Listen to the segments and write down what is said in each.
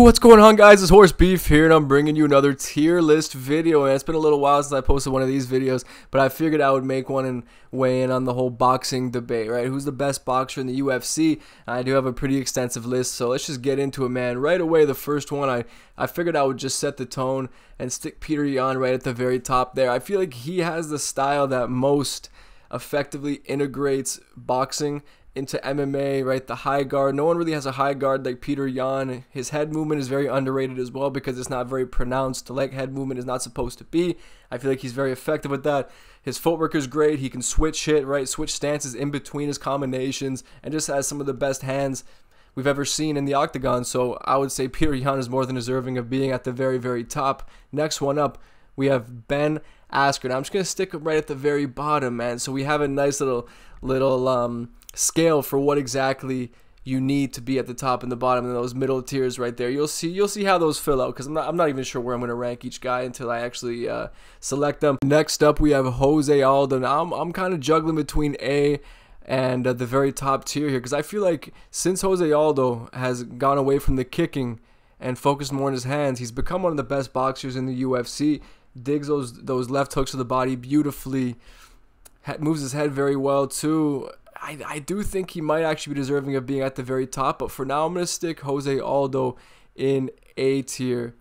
What's going on, guys? It's Horse Beef here, and I'm bringing you another tier list video. And it's been a little while since I posted one of these videos, but I figured I would make one and weigh in on the whole boxing debate, right? Who's the best boxer in the UFC? I do have a pretty extensive list, so let's just get into it, man. Right away, the first one, I figured I would just set the tone and stick Peter Yan right at the very top there. I feel like he has the style that most effectively integrates boxing into MMA, right? The high guard. No one really has a high guard like Peter Yan. His head movement is very underrated as well because it's not very pronounced. The leg head movement is not supposed to be. I feel like he's very effective with that. His footwork is great. He can switch hit, right? Switch stances in between his combinations and just has some of the best hands we've ever seen in the octagon. So I would say Peter Yan is more than deserving of being at the very, very top. Next one up, we have Ben Askren. I'm just going to stick him right at the very bottom, man. So we have a nice little scale for what exactly you need to be at the top and the bottom and those middle tiers right there. You'll see how those fill out, because I'm not even sure where I'm going to rank each guy until I actually select them. Next up, we have Jose Aldo. Now I'm kind of juggling between A and the very top tier here, because I feel like since Jose Aldo has gone away from the kicking and focused more on his hands, he's become one of the best boxers in the UFC. Digs those left hooks to the body beautifully, moves his head very well too. I do think he might actually be deserving of being at the very top, but for now I'm going to stick Jose Aldo in A tier.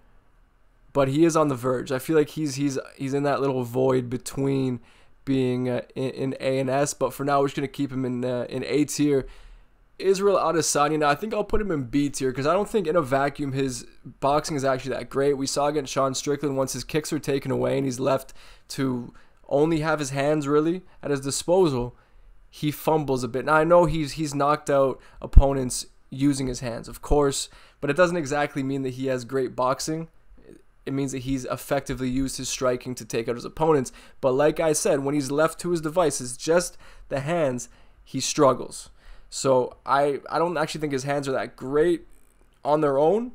But he is on the verge. I feel like he's in that little void between being in A and S, but for now we're just going to keep him in A tier. Israel Adesanya, now I think I'll put him in B tier because I don't think in a vacuum his boxing is actually that great. We saw against Sean Strickland, once his kicks are taken away and he's left to only have his hands really at his disposal, he fumbles a bit. Now I know he's knocked out opponents using his hands, of course, but it doesn't exactly mean that he has great boxing. It means that he's effectively used his striking to take out his opponents. But like I said, when he's left to his devices, just the hands, he struggles. So I don't actually think his hands are that great on their own,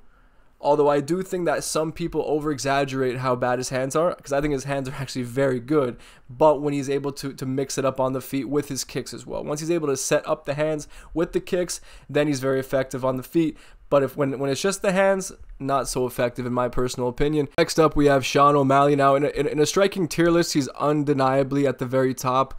although I do think that some people over-exaggerate how bad his hands are, because I think his hands are actually very good, but when he's able to mix it up on the feet with his kicks as well. Once he's able to set up the hands with the kicks, then he's very effective on the feet. But when it's just the hands, not so effective in my personal opinion. Next up, we have Sean O'Malley. Now, in a striking tier list, he's undeniably at the very top.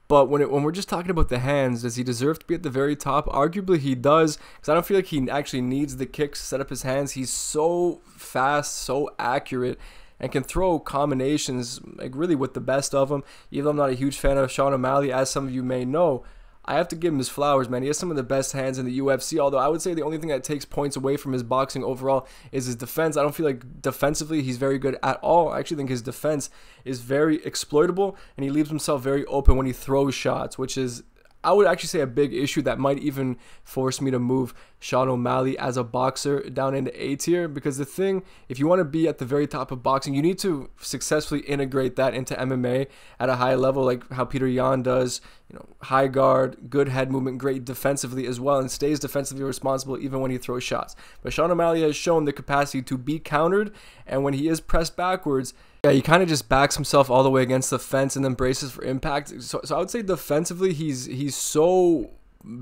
But when we're just talking about the hands, does he deserve to be at the very top? Arguably he does, because I don't feel like he actually needs the kicks to set up his hands. He's so fast, so accurate, and can throw combinations like really with the best of them. Even though I'm not a huge fan of Sean O'Malley, as some of you may know, I have to give him his flowers, man. He has some of the best hands in the UFC, although I would say the only thing that takes points away from his boxing overall is his defense. I don't feel like defensively he's very good at all. I actually think his defense is very exploitable, and he leaves himself very open when he throws shots, which is, I would actually say, a big issue that might even force me to move Sean O'Malley as a boxer down into A tier, because the thing, if you want to be at the very top of boxing, you need to successfully integrate that into MMA at a high level, like how Peter Yan does. You know, high guard, good head movement, great defensively as well, and stays defensively responsible even when he throws shots. But Sean O'Malley has shown the capacity to be countered, and when he is pressed backwards, yeah, he kind of just backs himself all the way against the fence and then braces for impact. So I would say defensively he's so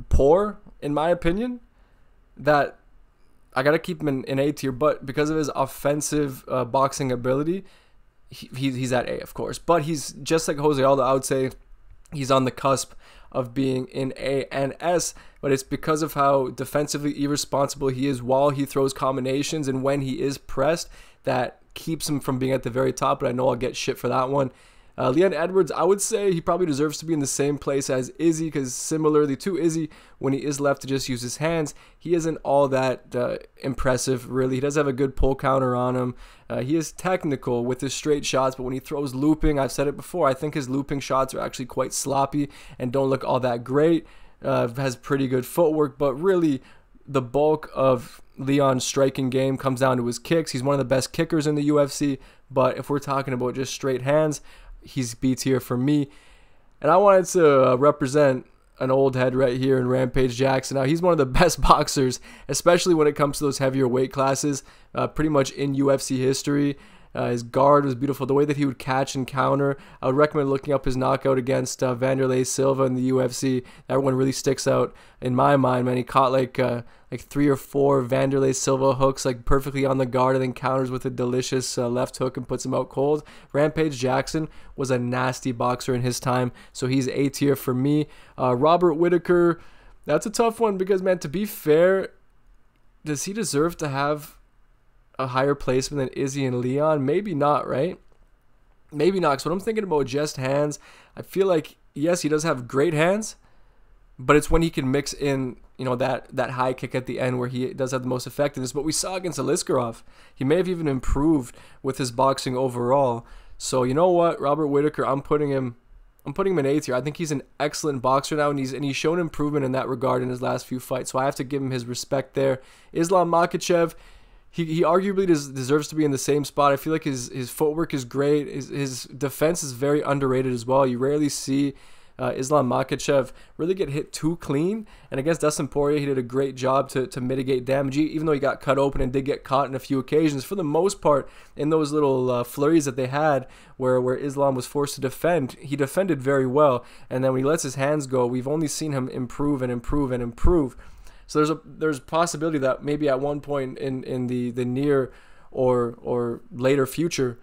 poor, in my opinion, that I got to keep him in A tier. But because of his offensive boxing ability, he's at A, of course. But he's just like Jose Aldo. I would say he's on the cusp of being in A and S, but it's because of how defensively irresponsible he is while he throws combinations and when he is pressed that keeps him from being at the very top. But I know I'll get shit for that one. Leon Edwards, I would say he probably deserves to be in the same place as Izzy, because similarly to Izzy, when he is left to just use his hands, he isn't all that impressive, really. He does have a good pull counter on him. He is technical with his straight shots, but when he throws looping, I've said it before, I think his looping shots are actually quite sloppy and don't look all that great. Has pretty good footwork, but really the bulk of Leon's striking game comes down to his kicks. He's one of the best kickers in the UFC, but if we're talking about just straight hands, he's B tier for me. And I wanted to represent an old head right here in Rampage Jackson. Now, he's one of the best boxers, especially when it comes to those heavier weight classes, pretty much in UFC history. His guard was beautiful. The way that he would catch and counter. I would recommend looking up his knockout against Vanderlei Silva in the UFC. That one really sticks out in my mind, man. He caught like 3 or 4 Vanderlei Silva hooks like perfectly on the guard, and then counters with a delicious left hook and puts him out cold. Rampage Jackson was a nasty boxer in his time, so he's A tier for me. Robert Whittaker, that's a tough one because, man, to be fair, does he deserve to have a higher placement than Izzy and Leon? Maybe not, right? Maybe not. Because when I'm thinking about just hands, I feel like, yes, he does have great hands, but it's when he can mix in, that high kick at the end where he does have the most effectiveness. But we saw against Aliskerov, he may have even improved with his boxing overall. So you know what, Robert Whittaker, I'm putting him in A tier. I think he's an excellent boxer now, and he's shown improvement in that regard in his last few fights. So I have to give him his respect there. Islam Makhachev, he arguably deserves to be in the same spot. I feel like his footwork is great. His defense is very underrated as well. You rarely see Islam Makhachev really get hit too clean. And against Dustin Poirier, he did a great job to mitigate damage, even though he got cut open and did get caught in a few occasions. For the most part, in those little flurries that they had where Islam was forced to defend, he defended very well. And then when he lets his hands go, we've only seen him improve and improve and improve. So there's a possibility that maybe at one point in the near or later future,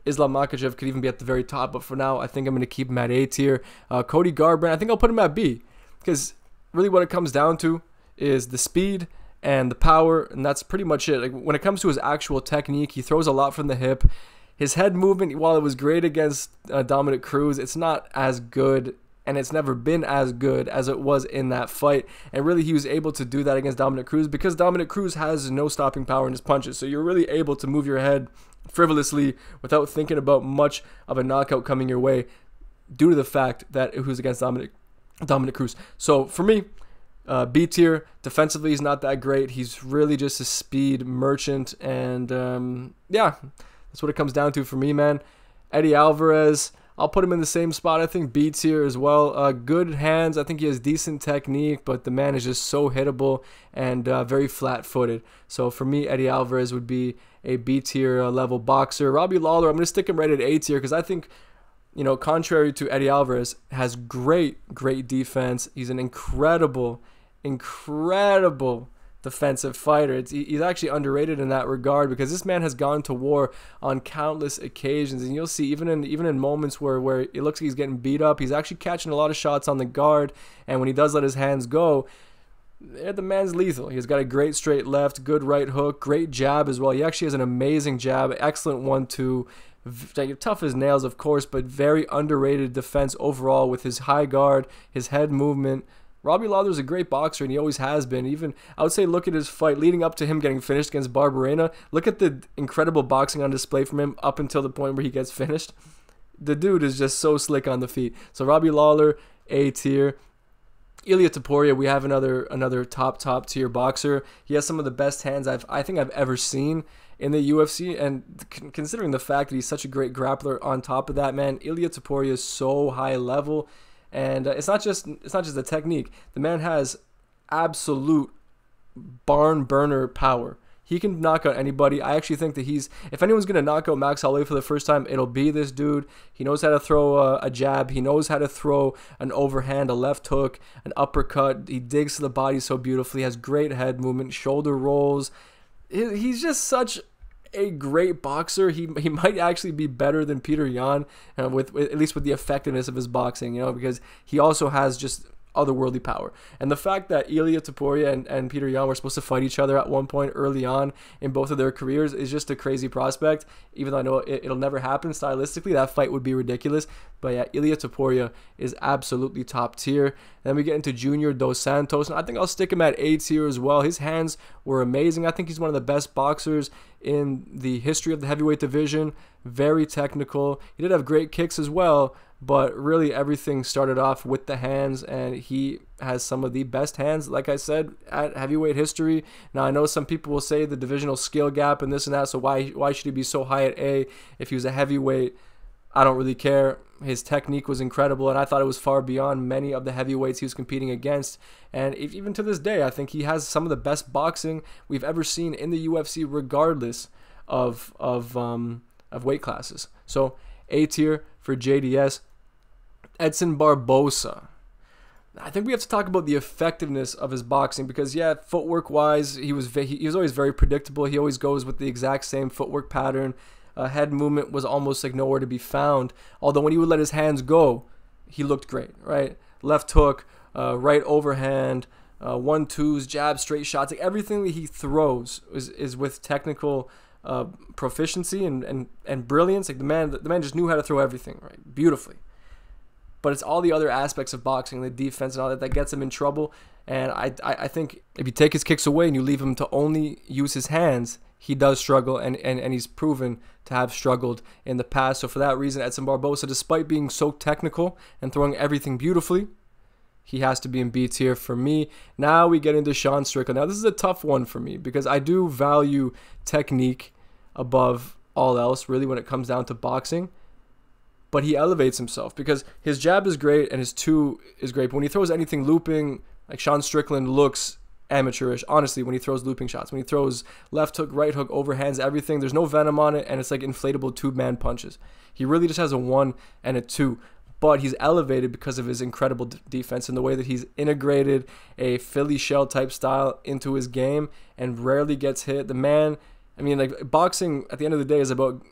Islam Makhachev could even be at the very top. But for now, I think I'm going to keep him at A tier. Cody Garbrandt, I think I'll put him at B, because really what it comes down to is the speed and the power, and that's pretty much it. Like, when it comes to his actual technique, he throws a lot from the hip. His head movement, while it was great against Dominic Cruz, it's not as good, and it's never been as good as it was in that fight. And really, he was able to do that against Dominic Cruz because Dominic Cruz has no stopping power in his punches. So you're really able to move your head frivolously without thinking about much of a knockout coming your way, due to the fact that it was against Dominic Cruz. So for me, B tier. Defensively, he's not that great. He's really just a speed merchant, and yeah, that's what it comes down to for me, man. Eddie Alvarez, I'll put him in the same spot. I think B tier as well. Good hands. I think he has decent technique, but the man is just so hittable and very flat-footed. So for me, Eddie Alvarez would be a B tier level boxer. Robbie Lawler, I'm going to stick him right at A tier because I think, contrary to Eddie Alvarez, has great defense. He's an incredible defensive fighter. He's actually underrated in that regard because this man has gone to war on countless occasions, and you'll see even in moments where it looks like he's getting beat up, he's actually catching a lot of shots on the guard, and when he does let his hands go, the man's lethal. He's got a great straight left, good right hook, great jab as well. He actually has an amazing jab, excellent 1-2, tough as nails, of course, but very underrated defense overall with his high guard, his head movement. Robbie Lawler's a great boxer, and he always has been. Even, I would say, look at his fight leading up to him getting finished against Barberena. Look at the incredible boxing on display from him up until the point where he gets finished. The dude is just so slick on the feet. So Robbie Lawler, A tier. Ilia Topuria, we have another top tier boxer. He has some of the best hands I think I've ever seen in the UFC, and considering the fact that he's such a great grappler on top of that, man, Ilia Topuria is so high level. And it's not just the technique. The man has absolute barn burner power. He can knock out anybody. I actually think that if anyone's going to knock out Max Holloway for the first time, it'll be this dude. He knows how to throw a jab. He knows how to throw an overhand, a left hook, an uppercut. He digs to the body so beautifully. Has great head movement, shoulder rolls. He's just such a great boxer. He might actually be better than Peter Yan, with at least with the effectiveness of his boxing, because he also has just otherworldly power. And the fact that Ilia Topuria and Peter Yan were supposed to fight each other at one point early on in both of their careers is just a crazy prospect. Even though I know it'll never happen stylistically, that fight would be ridiculous. But yeah, Ilia Topuria is absolutely top tier. And then we get into Junior Dos Santos, and I think I'll stick him at A tier as well. His hands were amazing. I think he's one of the best boxers in the history of the heavyweight division. Very technical. He did have great kicks as well, but really everything started off with the hands, and he has some of the best hands, like I said, at heavyweight history. Now, I know some people will say the divisional skill gap and this and that, so why should he be so high at A if he was a heavyweight? I don't really care. His technique was incredible, and I thought it was far beyond many of the heavyweights he was competing against. And even to this day, I think he has some of the best boxing we've ever seen in the UFC, regardless of of weight classes. So A tier for JDS. Edson Barbosa. I think we have to talk about the effectiveness of his boxing because, yeah, footwork wise, he was always very predictable. He always goes with the exact same footwork pattern. Head movement was almost like nowhere to be found. Although when he would let his hands go, he looked great, right? Left hook, right overhand, 1-2s, jab, straight shots. Like everything that he throws is with technical proficiency and brilliance. Like the man just knew how to throw everything right, beautifully. But it's all the other aspects of boxing, the defense and all that gets him in trouble. And I think if you take his kicks away and you leave him to only use his hands, he does struggle, and he's proven to have struggled in the past. So for that reason, Edson Barbosa, despite being so technical and throwing everything beautifully, he has to be in B tier for me. Now we get into Sean Strickland. Now this is a tough one for me because I do value technique above all else, really, when it comes down to boxing. But he elevates himself because his jab is great and his 2 is great. But when he throws anything looping, like Sean Strickland looks amateurish, honestly, when he throws looping shots. When he throws left hook, right hook, overhands, everything, there's no venom on it, and it's like inflatable tube-man punches. He really just has a 1 and a 2. But he's elevated because of his incredible defense and the way that he's integrated a Philly shell type style into his game and rarely gets hit. The man, I mean, like boxing at the end of the day is about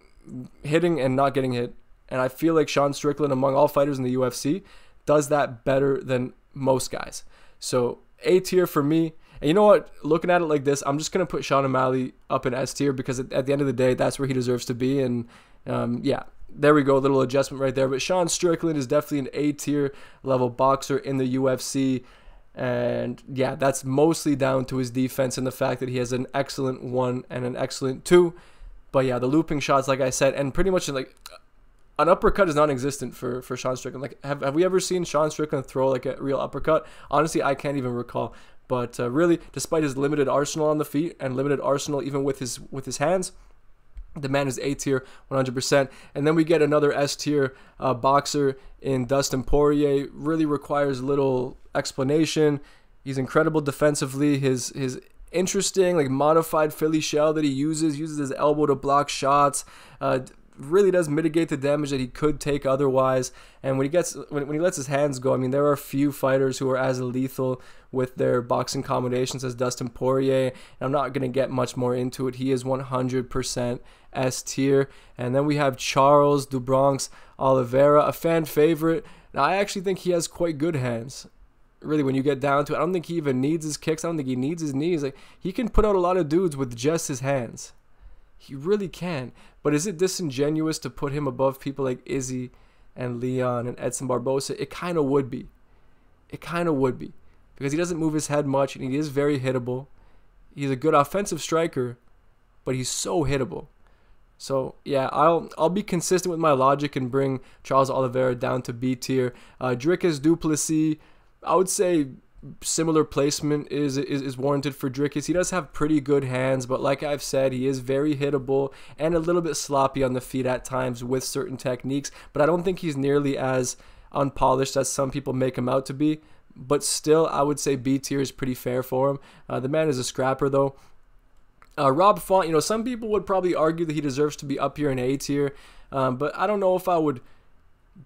hitting and not getting hit. And I feel like Sean Strickland, among all fighters in the UFC, does that better than most guys. So A tier for me. And you know what? Looking at it like this, I'm just going to put Sean O'Malley up in S tier because at the end of the day, that's where he deserves to be. And yeah, there we go. A little adjustment right there. But Sean Strickland is definitely an A tier level boxer in the UFC. And yeah, that's mostly down to his defense and the fact that he has an excellent 1 and an excellent 2. But yeah, the looping shots, like I said, and pretty much like an uppercut is non-existent for Sean Strickland. Like, have we ever seen Sean Strickland throw like a real uppercut? Honestly, I can't even recall. But really, despite his limited arsenal on the feet and limited arsenal even with his hands, the man is A tier 100%. And then we get another S tier boxer in Dustin Poirier. Really requires little explanation. He's incredible defensively. His interesting like modified Philly shell that he uses his elbow to block shots. Really does mitigate the damage that he could take otherwise. And when he lets his hands go, I mean, there are a few fighters who are as lethal with their boxing combinations as Dustin Poirier. And I'm not going to get much more into it. He is 100% S tier. And then we have Charles do Bronx Oliveira, a fan favorite. Now, I actually think he has quite good hands. Really, when you get down to it, I don't think he even needs his kicks. I don't think he needs his knees. Like, he can put out a lot of dudes with just his hands. He really can. But is it disingenuous to put him above people like Izzy and Leon and Edson Barbosa? It kind of would be. It kind of would be. Because he doesn't move his head much and he is very hittable. He's a good offensive striker, but he's so hittable. So, yeah, I'll be consistent with my logic and bring Charles Oliveira down to B tier. Dricus du Plessis, I would say similar placement is warranted for Dricus. He does have pretty good hands, but like I've said, he is very hittable and a little bit sloppy on the feet at times with certain techniques, but I don't think he's nearly as unpolished as some people make him out to be. But still, I would say B tier is pretty fair for him. The man is a scrapper, though. Rob Font, some people would probably argue that he deserves to be up here in A tier, but I don't know if I would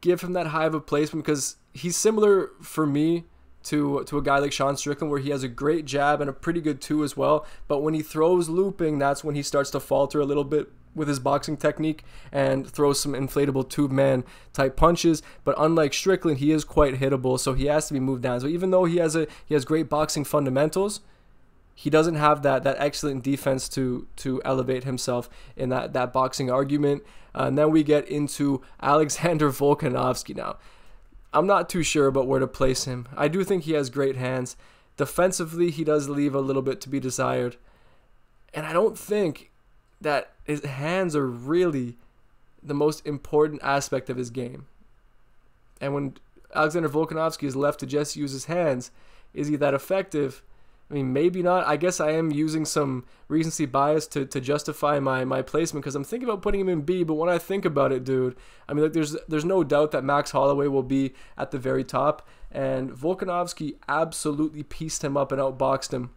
give him that high of a placement because he's similar for me to a guy like Sean Strickland, where he has a great jab and a pretty good 2 as well. But when he throws looping, that's when he starts to falter a little bit with his boxing technique and throws some inflatable tube man type punches. But unlike Strickland, he is quite hittable, so he has to be moved down. So even though he has great boxing fundamentals, he doesn't have that excellent defense to elevate himself in that boxing argument. And then we get into Alexander Volkanovski now. I'm not too sure about where to place him. I do think he has great hands. Defensively, he does leave a little bit to be desired. And I don't think that his hands are really the most important aspect of his game. And when Alexander Volkanovski is left to just use his hands, is he that effective? I mean, maybe not. I guess I am using some recency bias to justify my placement because I'm thinking about putting him in B, but when I think about it, dude, I mean, like, there's no doubt that Max Holloway will be at the very top, and Volkanovski absolutely pieced him up and outboxed him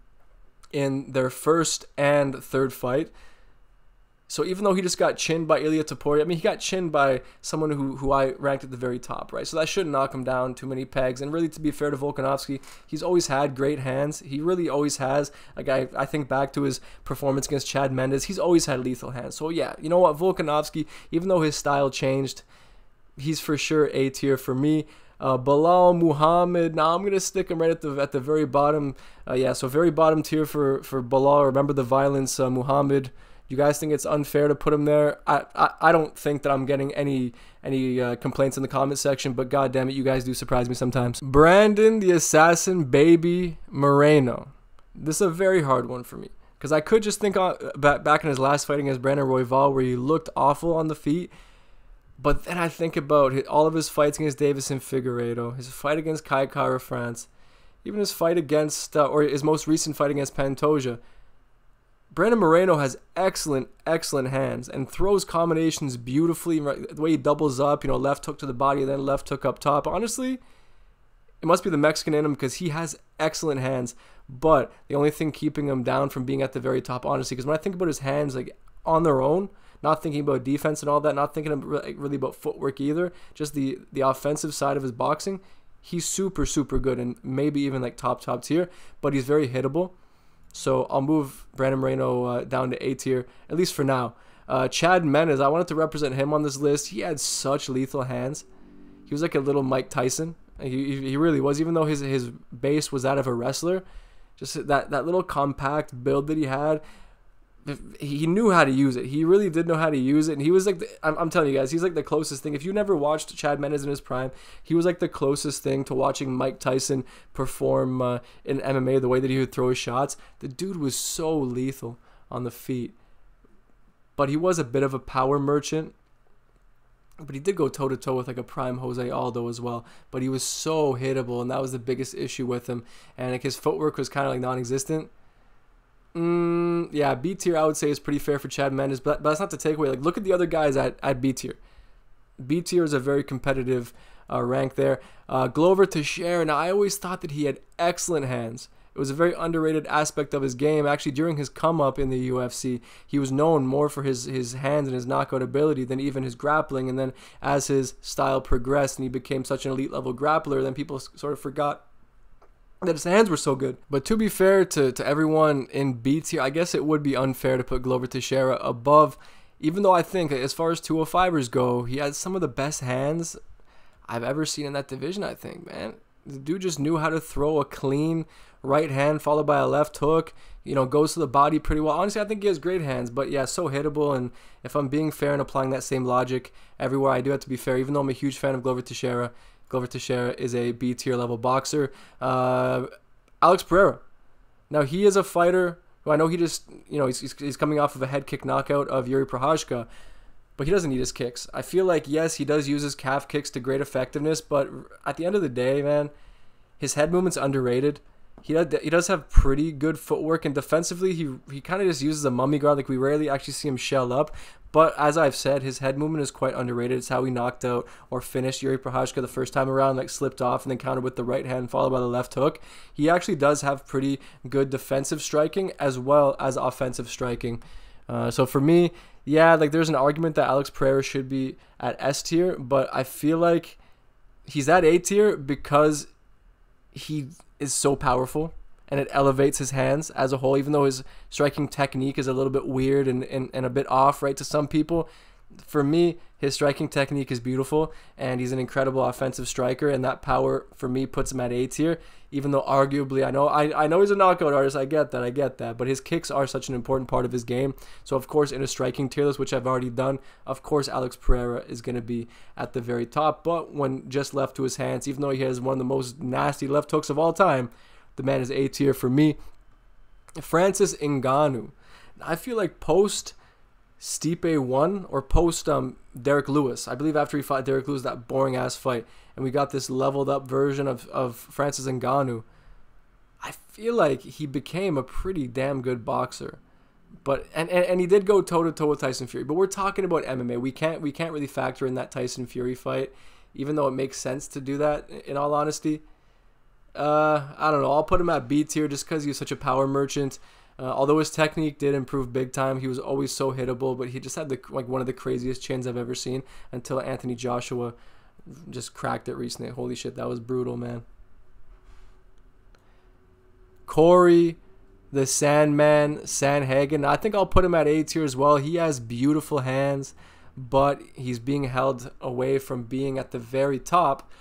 in their first and third fight. So even though he just got chinned by Ilia Topuria, I mean, he got chinned by someone who I ranked at the very top, right? So that shouldn't knock him down too many pegs. And really, to be fair to Volkanovski, he's always had great hands. He really always has. Like, I think back to his performance against Chad Mendes, he's always had lethal hands. So yeah, you know what? Volkanovski, even though his style changed, he's for sure A tier for me. Bilal Muhammad. Now I'm gonna stick him right at the very bottom. Yeah, so very bottom tier for Bilal. Remember the violence, Muhammad. You guys think it's unfair to put him there? I don't think that I'm getting any complaints in the comment section, but god damn it, you guys do surprise me sometimes. Brandon the Assassin Baby Moreno. This is a very hard one for me, because I could just think back in his last fight against Brandon Royval where he looked awful on the feet, but then I think about all of his fights against Davison Figueiredo, his fight against Kai Kara France, even his fight against, or his most recent fight against Pantoja. Brandon Moreno has excellent hands and throws combinations beautifully. Right? The way he doubles up, left hook to the body, then left hook up top. Honestly, it must be the Mexican in him, because he has excellent hands. But the only thing keeping him down from being at the very top, honestly, because when I think about his hands, like on their own, not thinking about defense and all that, not thinking really about footwork either, just the offensive side of his boxing, he's super good and maybe even like top tier. But he's very hittable. So I'll move Brandon Moreno down to A tier, at least for now. Chad Mendes, I wanted to represent him on this list. He had such lethal hands. He was like a little Mike Tyson. He really was, even though his base was that of a wrestler. Just that little compact build that he had. He knew how to use it. He really did know how to use it. And he was like, I'm telling you guys, he's like the closest thing. If you never watched Chad Mendes in his prime, he was like the closest thing to watching Mike Tyson perform in MMA, the way that he would throw his shots. The dude was so lethal on the feet. But he was a bit of a power merchant. But he did go toe-to-toe with like a prime Jose Aldo as well. But he was so hittable, and that was the biggest issue with him. And like his footwork was kind of like non-existent. Yeah, B tier I would say is pretty fair for Chad Mendes, but that's not the takeaway. Like, look at the other guys at B tier. B tier is a very competitive rank there. Glover Teixeira. Now, I always thought that he had excellent hands. It was a very underrated aspect of his game. Actually, during his come up in the UFC, he was known more for his hands and his knockout ability than even his grappling. And then as his style progressed and he became such an elite level grappler, then people sort of forgot that his hands were so good. But to be fair to everyone in B tier, I guess it would be unfair to put Glover Teixeira above, even though I think as far as 205ers go, he has some of the best hands I've ever seen in that division, I think, man. The dude just knew how to throw a clean right hand followed by a left hook, goes to the body pretty well. Honestly, I think he has great hands, but yeah, so hittable. And if I'm being fair and applying that same logic everywhere, I do have to be fair, even though I'm a huge fan of Glover Teixeira. Glover Teixeira is a B tier level boxer. Alex Pereira. Now, he is a fighter who I know he just, he's coming off of a head kick knockout of Yuri Prochazka, but he doesn't need his kicks. I feel like, yes, he does use his calf kicks to great effectiveness, but at the end of the day, man, his head movement's underrated. He does have pretty good footwork, and defensively, he kind of just uses a mummy guard. Like, we rarely actually see him shell up. But as I've said, his head movement is quite underrated. It's how he knocked out or finished Yuri Prochazka the first time around, like slipped off and then countered with the right hand followed by the left hook. He actually does have pretty good defensive striking as well as offensive striking. So for me, yeah, like there's an argument that Alex Pereira should be at S tier, but I feel like he's at A tier because he is so powerful and it elevates his hands as a whole, even though his striking technique is a little bit weird and a bit off, right, to some people. For me, his striking technique is beautiful, and he's an incredible offensive striker, and that power, for me, puts him at A tier, even though arguably, I know he's a knockout artist, I get that, but his kicks are such an important part of his game. So, of course, in a striking tier list, which I've already done, of course, Alex Pereira is going to be at the very top, but when just left to his hands, even though he has one of the most nasty left hooks of all time, the man is A tier for me. Francis Ngannou. I feel like post Stipe 1 or post Derek Lewis. I believe after he fought Derek Lewis, that boring ass fight, and we got this leveled up version of Francis Ngannou. I feel like he became a pretty damn good boxer. But and he did go toe to toe with Tyson Fury. But we're talking about MMA. We can't really factor in that Tyson Fury fight, even though it makes sense to do that, in all honesty. I don't know. I'll put him at B tier just because he's such a power merchant. Although his technique did improve big time, he was always so hittable, but he just had one of the craziest chins I've ever seen until Anthony Joshua just cracked it recently. Holy shit, that was brutal, man. Corey, the Sandman, Sanhagen, I think I'll put him at A tier as well. He has beautiful hands, but he's being held away from being at the very top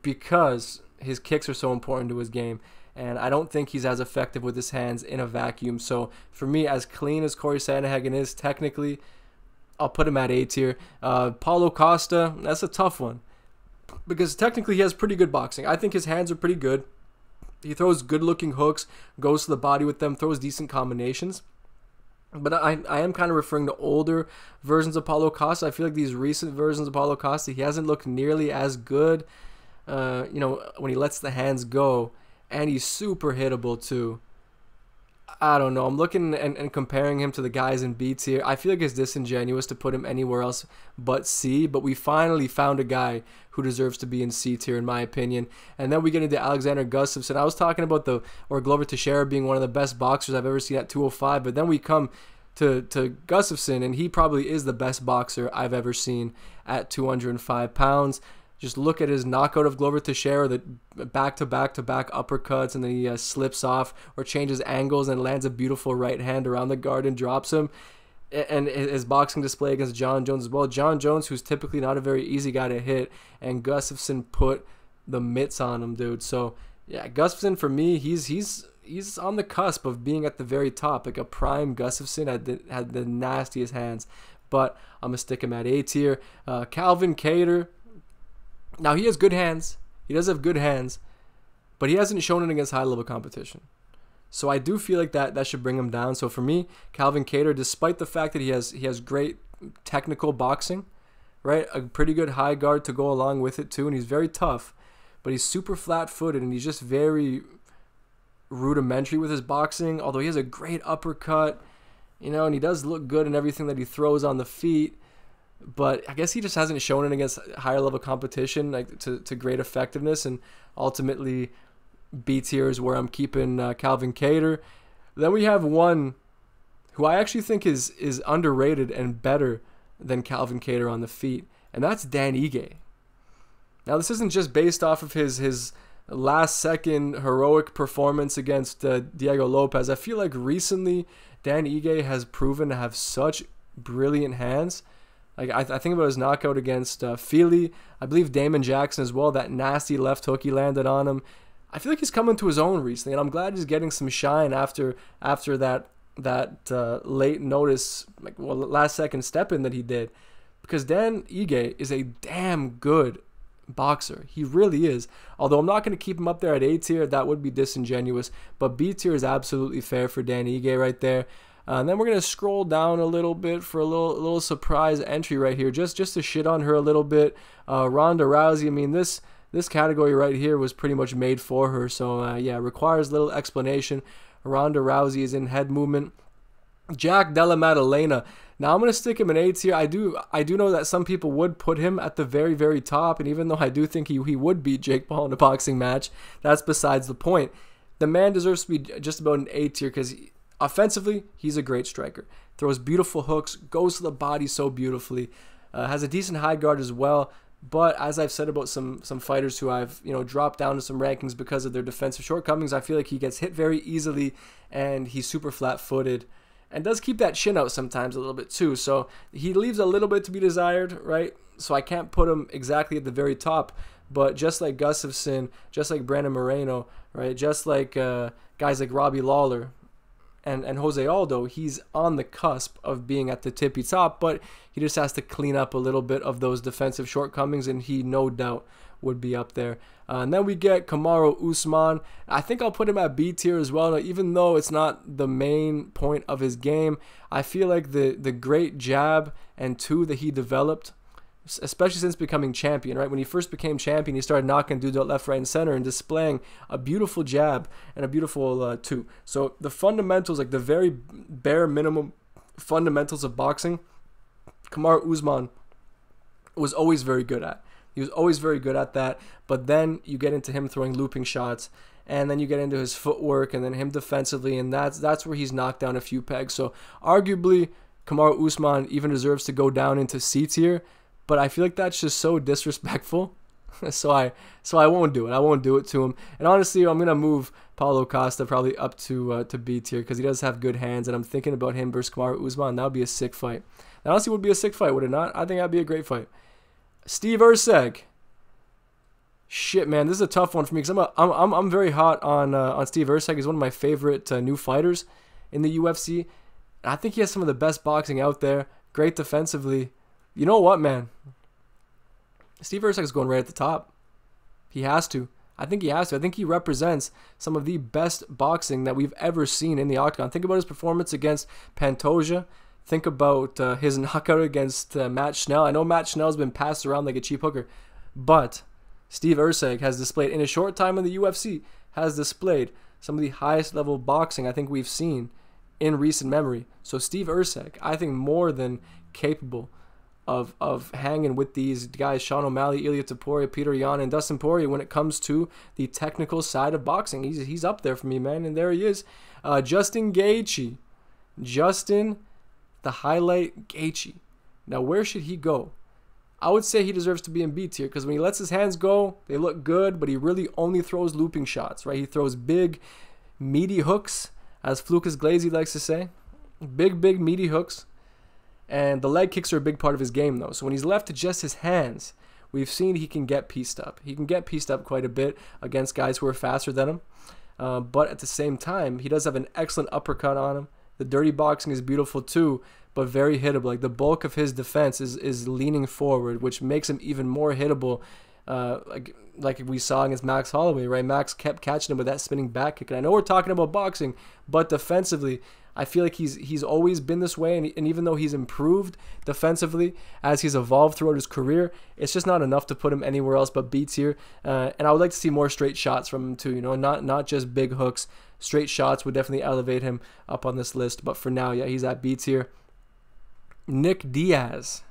because his kicks are so important to his game. And I don't think he's as effective with his hands in a vacuum. So for me, as clean as Corey Sandhagen is technically, I'll put him at A tier. Paulo Costa, that's a tough one because technically he has pretty good boxing. I think his hands are pretty good. He throws good-looking hooks, goes to the body with them, throws decent combinations. But I am kind of referring to older versions of Paulo Costa. I feel like these recent versions of Paulo Costa, he hasn't looked nearly as good, when he lets the hands go. And he's super hittable too. I don't know. I'm looking and comparing him to the guys in B tier. I feel like it's disingenuous to put him anywhere else but C. But we finally found a guy who deserves to be in C tier, in my opinion. And then we get into Alexander Gustafsson. I was talking about Glover Teixeira being one of the best boxers I've ever seen at 205. But then we come to Gustafsson, and he probably is the best boxer I've ever seen at 205 pounds. Just look at his knockout of Glover Teixeira, the back-to-back-to-back uppercuts, and then he slips off or changes angles and lands a beautiful right hand around the guard and drops him. And his boxing display against John Jones as well. John Jones, who's typically not a very easy guy to hit, and Gustafsson put the mitts on him, dude. So, yeah, Gustafsson, for me, he's on the cusp of being at the very top. Like a prime Gustafsson had the nastiest hands. But I'm going to stick him at A tier. Calvin Kattar. Now, he has good hands. He does have good hands, but he hasn't shown it against high-level competition. So I do feel like that should bring him down. So for me, Calvin Kattar, despite the fact that he has great technical boxing, right, a pretty good high guard to go along with it too, and he's very tough, but he's super flat-footed, and he's just very rudimentary with his boxing, although he has a great uppercut, and he does look good in everything that he throws on the feet. But I guess he just hasn't shown it against higher level competition like to great effectiveness, and ultimately B tier is where I'm keeping Calvin Kattar. Then we have one who I actually think is underrated and better than Calvin Kattar on the feet, and that's Dan Ige. Now this isn't just based off of his last second heroic performance against Diego Lopez. I feel like recently Dan Ige has proven to have such brilliant hands. Like I think about his knockout against Feely. I believe Damon Jackson as well. That nasty left hook he landed on him. I feel like he's coming to his own recently, and I'm glad he's getting some shine after that late notice, last second step in that he did. Because Dan Ige is a damn good boxer. He really is. Although I'm not going to keep him up there at A tier. That would be disingenuous. But B tier is absolutely fair for Dan Ige right there. And then we're going to scroll down a little bit for a little surprise entry right here, just to shit on her a little bit. Ronda Rousey, I mean, this category right here was pretty much made for her. So, yeah, requires little explanation. Ronda Rousey is in head movement. Jack Della Maddalena. Now, I'm going to stick him in A tier. I do know that some people would put him at the very, very top. And even though I do think he would beat Jake Paul in a boxing match, that's besides the point. The man deserves to be just about an A tier because offensively, he's a great striker. Throws beautiful hooks, goes to the body so beautifully, has a decent high guard as well. But as I've said about some fighters who I've dropped down to some rankings because of their defensive shortcomings, I feel like he gets hit very easily, and he's super flat-footed, and does keep that chin out sometimes a little bit too. So he leaves a little bit to be desired, right? So I can't put him exactly at the very top. But just like Gustafsson, just like Brandon Moreno, right? Just like guys like Robbie Lawler and Jose Aldo, he's on the cusp of being at the tippy top, but he just has to clean up a little bit of those defensive shortcomings, and he no doubt would be up there. And then we get Kamaru Usman. I think I'll put him at B tier as well. Now, even though it's not the main point of his game, I feel like the great jab and two that he developed, especially since becoming champion, right? When he first became champion, he started knocking dudes out left, right, and center and displaying a beautiful jab and a beautiful two. So the fundamentals, like the very bare minimum fundamentals of boxing, Kamaru Usman was always very good at. He was always very good at that. But then you get into him throwing looping shots, and then you get into his footwork, and then him defensively, and that's where he's knocked down a few pegs. So arguably, Kamaru Usman even deserves to go down into C tier, but I feel like that's just so disrespectful. so I won't do it. I won't do it to him. And honestly, I'm gonna move Paulo Costa probably up to B tier because he does have good hands, and I'm thinking about him versus Kamaru Usman. That would be a sick fight. That honestly would be a sick fight, would it not? I think that'd be a great fight. Steve Erceg. Shit, man, this is a tough one for me because I'm very hot on Steve Erceg. He's one of my favorite new fighters in the UFC. And I think he has some of the best boxing out there. Great defensively. You know what, man? Steve Erceg is going right at the top. He has to. I think he has to. I think he represents some of the best boxing that we've ever seen in the octagon. Think about his performance against Pantoja. Think about his knockout against Matt Schnell. I know Matt Schnell's been passed around like a cheap hooker, but Steve Erceg has displayed, in a short time in the UFC, has displayed some of the highest level boxing I think we've seen in recent memory. So Steve Erceg, I think, more than capable of hanging with these guys, Sean O'Malley, Ilia Topuria, Peter Yan, and Dustin Poirier when it comes to the technical side of boxing. He's up there for me, man, and there he is. Justin Gaethje. Justin, the highlight Gaethje. Now, where should he go? I would say he deserves to be in B tier because when he lets his hands go, they look good, but he really only throws looping shots, right? He throws big, meaty hooks, as Flukas Glazy likes to say. Big, meaty hooks. And the leg kicks are a big part of his game, though. So when he's left to just his hands, we've seen he can get pieced up. He can get pieced up quite a bit against guys who are faster than him. But at the same time, he does have an excellent uppercut on him. The dirty boxing is beautiful too, but very hittable. Like the bulk of his defense is leaning forward, which makes him even more hittable. Like we saw against Max Holloway, right? Max kept catching him with that spinning back kick. And I know we're talking about boxing, but defensively, I feel like he's always been this way, and even though he's improved defensively as he's evolved throughout his career, it's just not enough to put him anywhere else but B tier. And I would like to see more straight shots from him too, you know, not just big hooks. Straight shots would definitely elevate him up on this list, but for now, yeah, he's at B tier. Nick Diaz.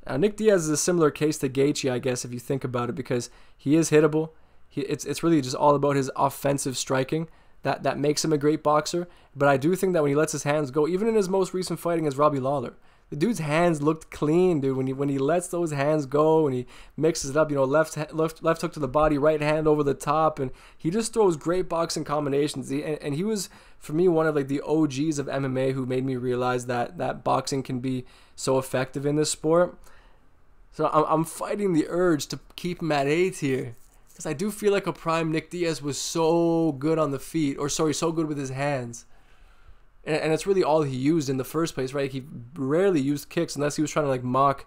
Now, Nick Diaz is a similar case to Gaethje, I guess, if you think about it, because he is hittable. It's really just all about his offensive striking that makes him a great boxer. But I do think that when he lets his hands go, even in his most recent fighting as Robbie Lawler, the dude's hands looked clean, dude. When he lets those hands go and he mixes it up, you know, left hook to the body, right hand over the top, and he just throws great boxing combinations. And he was, for me, one of like the OGs of MMA who made me realize that boxing can be so effective in this sport. So I'm fighting the urge to keep him at A tier, because I do feel like a prime Nick Diaz was so good on the feet, or sorry, so good with his hands. And it's really all he used in the first place, right? He rarely used kicks unless he was trying to like mock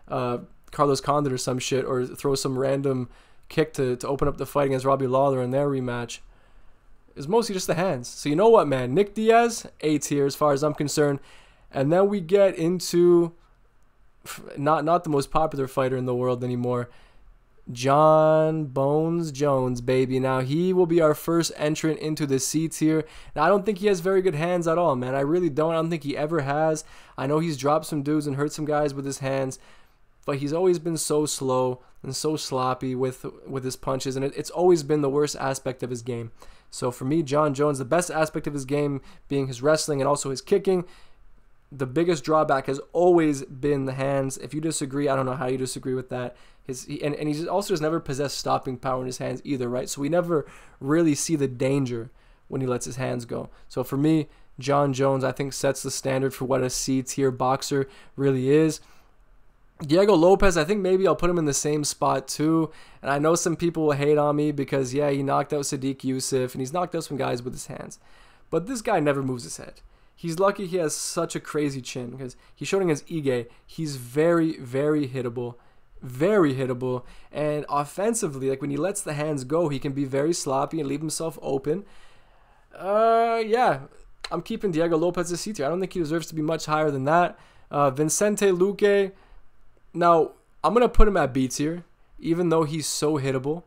Carlos Condit or some shit, or throw some random kick to open up the fight against Robbie Lawler in their rematch. It's mostly just the hands. So you know what, man? Nick Diaz, A tier as far as I'm concerned. And then we get into not the most popular fighter in the world anymore, John Bones Jones, baby. Now, he will be our first entrant into the C tier. Now, I don't think he has very good hands at all, man. I really don't. I don't think he ever has. I know he's dropped some dudes and hurt some guys with his hands, but he's always been so slow and so sloppy with his punches, and it's always been the worst aspect of his game. So for me, John Jones, the best aspect of his game being his wrestling and also his kicking. The biggest drawback has always been the hands. If you disagree, I don't know how you disagree with that. And he also just never possessed stopping power in his hands either, right? So we never really see the danger when he lets his hands go. So for me, John Jones, I think, sets the standard for what a C-tier boxer really is. Diego Lopez, I think maybe I'll put him in the same spot too. And I know some people will hate on me because, yeah, he knocked out Sadiq Youssef and he's knocked out some guys with his hands. But this guy never moves his head. He's lucky he has such a crazy chin because he showed against Ige. He's very, very hittable. Very hittable. And offensively, like when he lets the hands go, he can be very sloppy and leave himself open. Yeah, I'm keeping Diego Lopez a C tier. I don't think he deserves to be much higher than that. Vicente Luque. Now, I'm gonna put him at B tier, even though he's so hittable.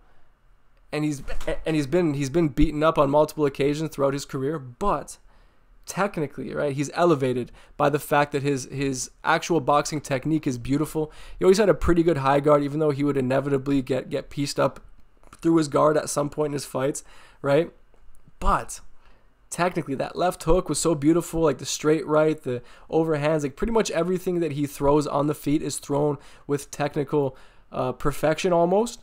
And he's been beaten up on multiple occasions throughout his career, but technically, right, he's elevated by the fact that his actual boxing technique is beautiful. He always had a pretty good high guard, even though he would inevitably get pieced up through his guard at some point in his fights, right? But technically, that left hook was so beautiful, like the straight right, the overhands, like pretty much everything that he throws on the feet is thrown with technical perfection almost.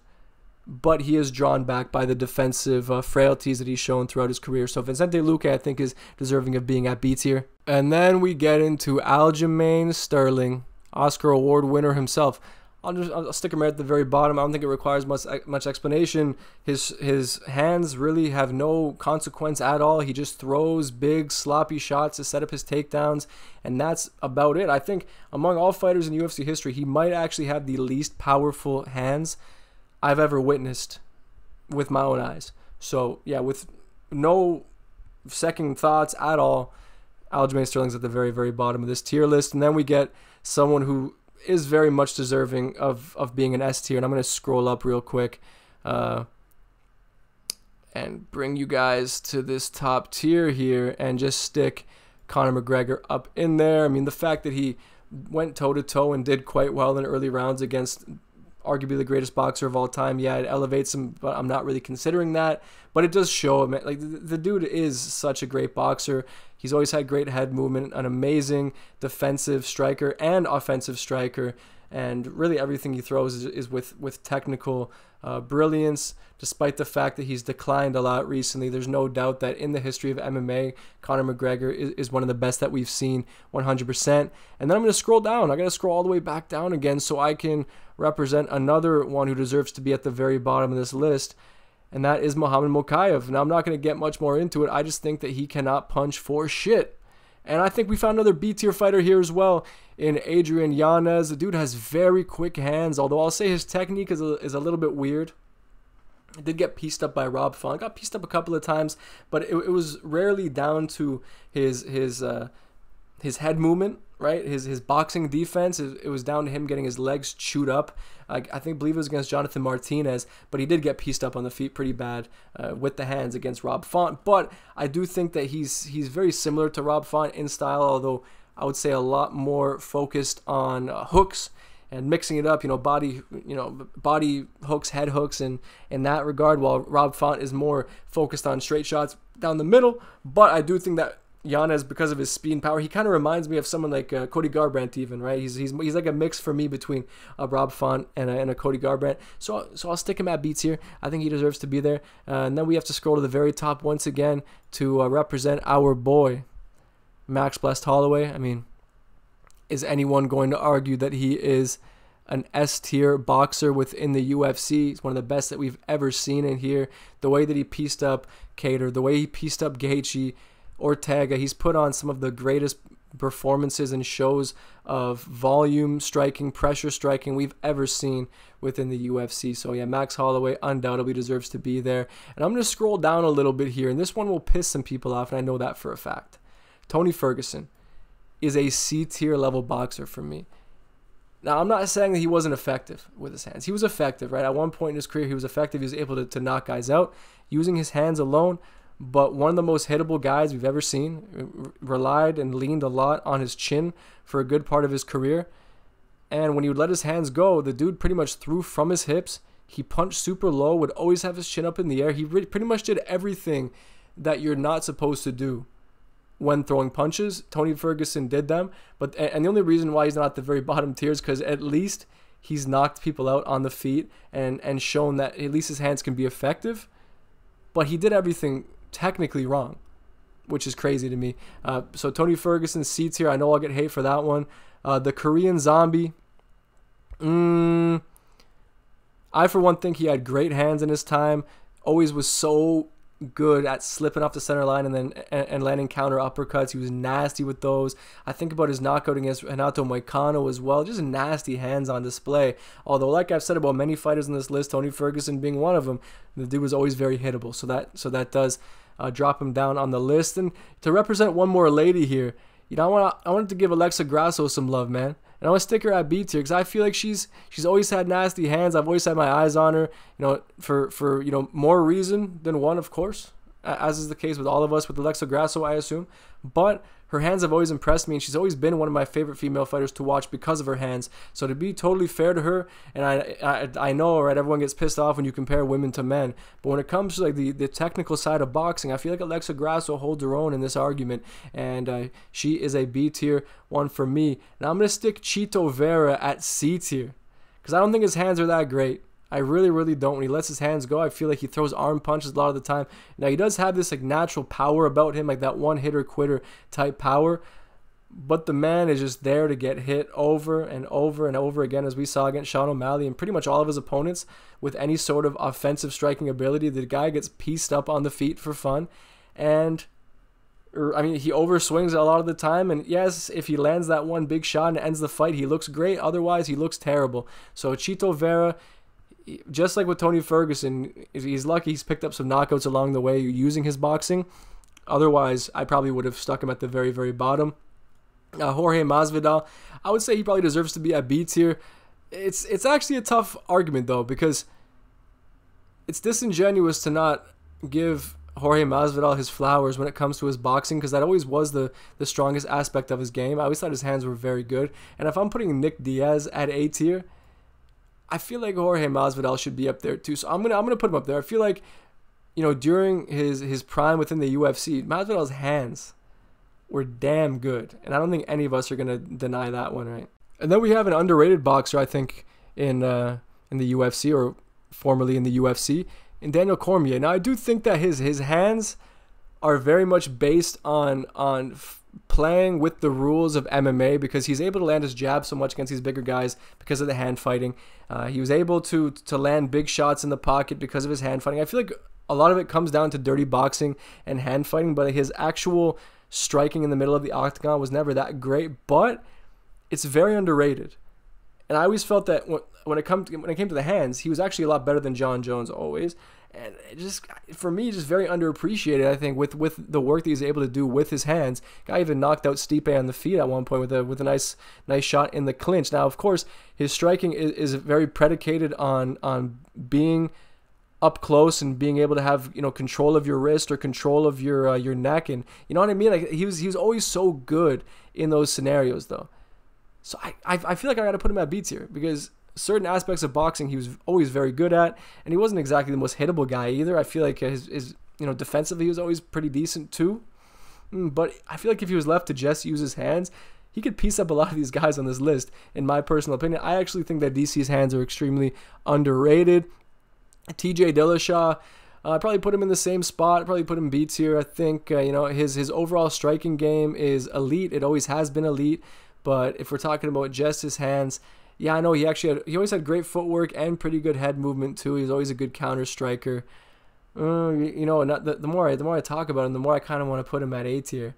But he is drawn back by the defensive frailties that he's shown throughout his career. So Vicente Luque, I think, is deserving of being at B tier. And then we get into Aljamain Sterling, Oscar Award winner himself. I'll stick him right at the very bottom. I don't think it requires much explanation. His hands really have no consequence at all. He just throws big, sloppy shots to set up his takedowns, and that's about it. I think among all fighters in UFC history, he might actually have the least powerful hands I've ever witnessed with my own eyes. So, yeah, with no second thoughts at all, Aljamain Sterling's at the very, very bottom of this tier list. And then we get someone who is very much deserving of being an S tier. And I'm going to scroll up real quick and bring you guys to this top tier here and just stick Conor McGregor up in there. I mean, the fact that he went toe-to-toe and did quite well in early rounds against arguably the greatest boxer of all time. Yeah, it elevates him, but I'm not really considering that. But it does show him, like, the dude is such a great boxer. He's always had great head movement, an amazing defensive striker and offensive striker, and really everything he throws is with technical brilliance. Despite the fact that he's declined a lot recently, there's no doubt that in the history of MMA, Conor McGregor is one of the best that we've seen, 100%. And then I'm going to scroll down. I'm going to scroll all the way back down again so I can represent another one who deserves to be at the very bottom of this list, and that is Muhammad Mokaev. Now, I'm not going to get much more into it. I just think that he cannot punch for shit. And I think we found another B-tier fighter here as well in Adrian Yanez. The dude has very quick hands, although I'll say his technique is a little bit weird. He did get pieced up by Rob Font. Got pieced up a couple of times, but it was rarely down to his head movement, right? His boxing defense. It was down to him getting his legs chewed up. I believe it was against Jonathan Martinez, but he did get pieced up on the feet pretty bad with the hands against Rob Font. But I do think that he's very similar to Rob Font in style, although I would say a lot more focused on hooks and mixing it up, body hooks, head hooks, and in that regard, while Rob Font is more focused on straight shots down the middle. But I do think that Yanez, because of his speed and power, he kind of reminds me of someone like Cody Garbrandt even, right? He's like a mix for me between Rob Font and a Cody Garbrandt. So I'll stick him at B tier. I think he deserves to be there. And then we have to scroll to the very top once again to represent our boy, Max Blessed Holloway. I mean, is anyone going to argue that he is an S-tier boxer within the UFC? He's one of the best that we've ever seen in here. The way that he pieced up Kattar, the way he pieced up Gaethje, Ortega, he's put on some of the greatest performances and shows of volume striking, pressure striking we've ever seen within the UFC. So yeah, Max Holloway undoubtedly deserves to be there. And I'm going to scroll down a little bit here, and this one will piss some people off, and I know that for a fact. Tony Ferguson is a C-tier level boxer for me. Now, I'm not saying that he wasn't effective with his hands. He was effective, right? At one point in his career, he was effective. He was able to knock guys out using his hands alone. But one of the most hittable guys we've ever seen, relied and leaned a lot on his chin for a good part of his career. And when he would let his hands go, the dude pretty much threw from his hips. He punched super low, would always have his chin up in the air. He pretty much did everything that you're not supposed to do when throwing punches. Tony Ferguson did them. And the only reason why he's not at the very bottom tier is because at least he's knocked people out on the feet and shown that at least his hands can be effective. But he did everything technically wrong, which is crazy to me. So Tony Ferguson, C tier. I know I'll get hate for that one. The Korean Zombie. I, for one, think he had great hands in his time. Always was so good at slipping off the center line and landing counter uppercuts. He was nasty with those. I think about his knockout against Renato Moicano as well. Just nasty hands on display. Although, like I've said about many fighters in this list, Tony Ferguson being one of them, the dude was always very hittable. So that does drop him down on the list. And to represent one more lady here, I wanted to give Alexa Grasso some love, man. And I want to stick her at B tier because I feel like she's always had nasty hands. I've always had my eyes on her, for more reason than one, of course. as is the case with all of us with Alexa Grasso, I assume. But her hands have always impressed me, and she's always been one of my favorite female fighters to watch because of her hands. So to be totally fair to her, and I know, right, everyone gets pissed off when you compare women to men, but when it comes to like the technical side of boxing, I feel like Alexa Grasso holds her own in this argument, and she is a B tier one for me. Now I'm going to stick Chito Vera at C tier because I don't think his hands are that great. I really, really don't. When he lets his hands go, I feel like he throws arm punches a lot of the time. Now, he does have this like natural power about him, like that one-hitter-quitter type power. But the man is just there to get hit over and over and over again, as we saw against Sean O'Malley and pretty much all of his opponents with any sort of offensive striking ability. The guy gets pieced up on the feet for fun. And I mean, he overswings a lot of the time, and yes, if he lands that one big shot and ends the fight, he looks great. Otherwise, he looks terrible. So Chito Vera, just like with Tony Ferguson, he's lucky he's picked up some knockouts along the way using his boxing. Otherwise, I probably would have stuck him at the very, very bottom. Jorge Masvidal, I would say he probably deserves to be at B tier. It's actually a tough argument, though, because it's disingenuous to not give Jorge Masvidal his flowers when it comes to his boxing, because that always was the strongest aspect of his game. I always thought his hands were very good. And if I'm putting Nick Diaz at A tier, I feel like Jorge Masvidal should be up there too. So I'm gonna put him up there. I feel like, during his prime within the UFC, Masvidal's hands were damn good, and I don't think any of us are gonna deny that one, right? And then we have an underrated boxer, I think, in the UFC, or formerly in the UFC, in Daniel Cormier. Now, I do think that his hands are very much based on playing with the rules of MMA, because he's able to land his jab so much against these bigger guys because of the hand fighting. He was able to land big shots in the pocket because of his hand fighting. I feel like a lot of it comes down to dirty boxing and hand fighting, but his actual striking in the middle of the octagon was never that great, but it's very underrated. And I always felt that when it came to the hands, he was actually a lot better than John Jones always. And it just, for me, just very underappreciated, I think, with the work that he's able to do with his hands. Guy even knocked out Stipe on the feet at one point with a nice shot in the clinch. Now, of course, his striking is very predicated on being up close and being able to have control of your wrist or control of your neck, and you know what I mean. Like he was always so good in those scenarios, though. So I feel like I got to put him at B tier, because certain aspects of boxing he was always very good at, and he wasn't exactly the most hittable guy either. I feel like his defensively he was always pretty decent too. But I feel like if he was left to just use his hands, he could piece up a lot of these guys on this list, in my personal opinion. I actually think that DC's hands are extremely underrated. TJ Dillashaw, I'd probably put him in the same spot. I'd probably put him B tier. I think his overall striking game is elite. It always has been elite. But if we're talking about just his hands, yeah, I know he always had great footwork and pretty good head movement too. He was always a good counter striker. The more I talk about him, the more I kind of want to put him at A tier.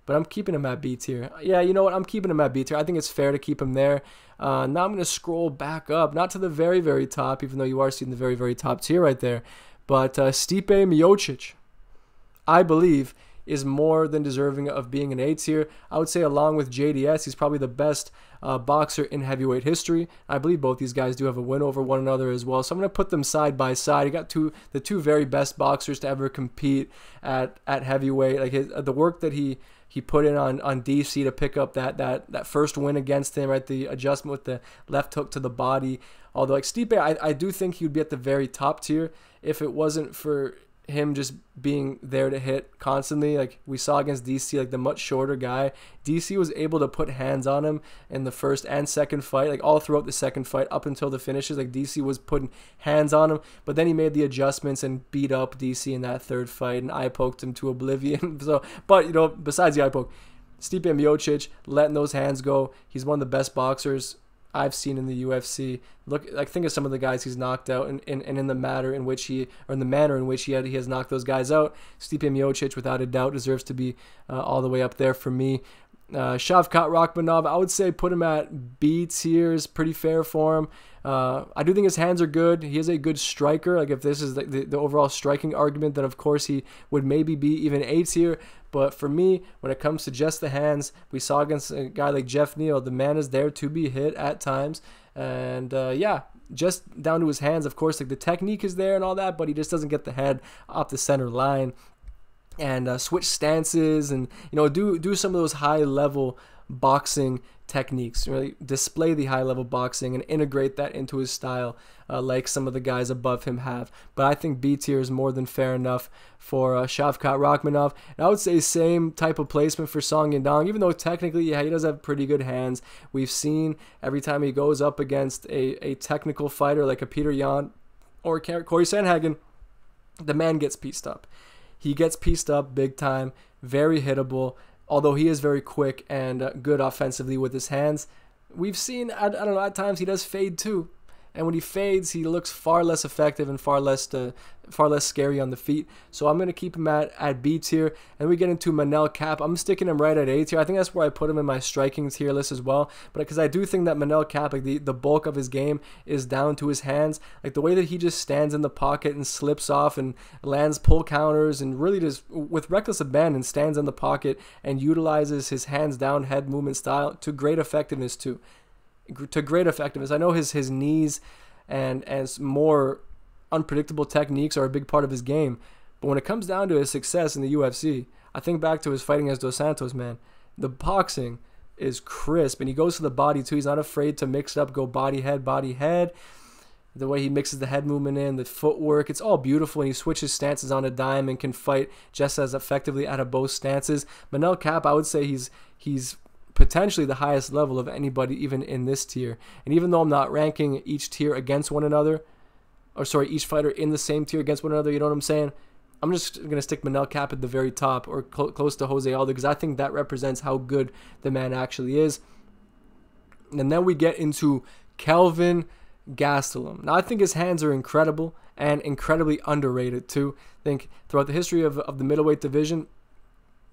But I'm keeping him at B tier. Yeah, you know what? I'm keeping him at B tier. I think it's fair to keep him there. Now I'm going to scroll back up, not to the very, very top, even though you are seeing the very, very top tier right there. But Stipe Miocic, I believe, is more than deserving of being an A tier. I would say along with JDS, he's probably the best boxer in heavyweight history. I believe both these guys do have a win over one another as well. So I'm going to put them side by side. You got the two very best boxers to ever compete at heavyweight. Like the work that he put in on DC to pick up that first win against him, right? The adjustment with the left hook to the body. Although like Stipe, I do think he would be at the very top tier if it wasn't for him just being there to hit constantly. Like we saw against DC, like the much shorter guy, DC was able to put hands on him in the first and second fight, like all throughout the second fight up until the finishes. Like DC was putting hands on him, but then he made the adjustments and beat up DC in that third fight and eye poked him to oblivion. So, but besides the eye poke, Stipe Miocic letting those hands go. He's one of the best boxers I've seen in the UFC. Think of some of the guys he's knocked out, and in the manner in which he has knocked those guys out. Stipe Miocic, without a doubt, deserves to be all the way up there for me. Shavkat Rakhmonov, I would say put him at B tier, is pretty fair for him. I do think his hands are good. He is a good striker. Like if this is the overall striking argument, then of course he would maybe be even A tier. But for me, when it comes to just the hands, we saw against a guy like Jeff Neal, the man is there to be hit at times. And just down to his hands, of course, like the technique is there and all that, but he just doesn't get the head off the center line. and switch stances, and do some of those high level boxing techniques, really display the high level boxing and integrate that into his style, like some of the guys above him have. But I think B tier is more than fair enough for Shavkat Rakhmonov. And I would say same type of placement for Song Yadong, even though technically, yeah, he does have pretty good hands. We've seen every time he goes up against a technical fighter like a Peter Yan or Corey Sandhagen, the man gets pieced up. He gets pieced up big time, very hittable. Although he is very quick and good offensively with his hands, we've seen, I don't know, at times he does fade too. And when he fades, he looks far less effective and far less scary on the feet. So I'm going to keep him at B tier. And we get into Manel Kape. I'm sticking him right at A tier. I think that's where I put him in my striking tier list as well. But because I do think that Manel Kape, like the bulk of his game is down to his hands. Like the way that he just stands in the pocket and slips off and lands pull counters and really just with reckless abandon stands in the pocket and utilizes his hands down head movement style to great effectiveness too. I know his knees and more unpredictable techniques are a big part of his game. But when it comes down to his success in the UFC, I think back to his fighting as Dos Santos, man. The boxing is crisp, and he goes to the body too. He's not afraid to mix it up, go body, head, body, head. The way he mixes the head movement in, the footwork, it's all beautiful, and he switches stances on a dime and can fight just as effectively out of both stances. Manel Kape, I would say he's potentially the highest level of anybody even in this tier. And even though I'm not ranking each tier against one another, each fighter in the same tier against one another, you know what I'm saying? I'm just going to stick Manel Kape at the very top or close to Jose Aldo because I think that represents how good the man actually is. And then we get into Kelvin Gastelum. Now, I think his hands are incredible and incredibly underrated too. I think throughout the history of the middleweight division,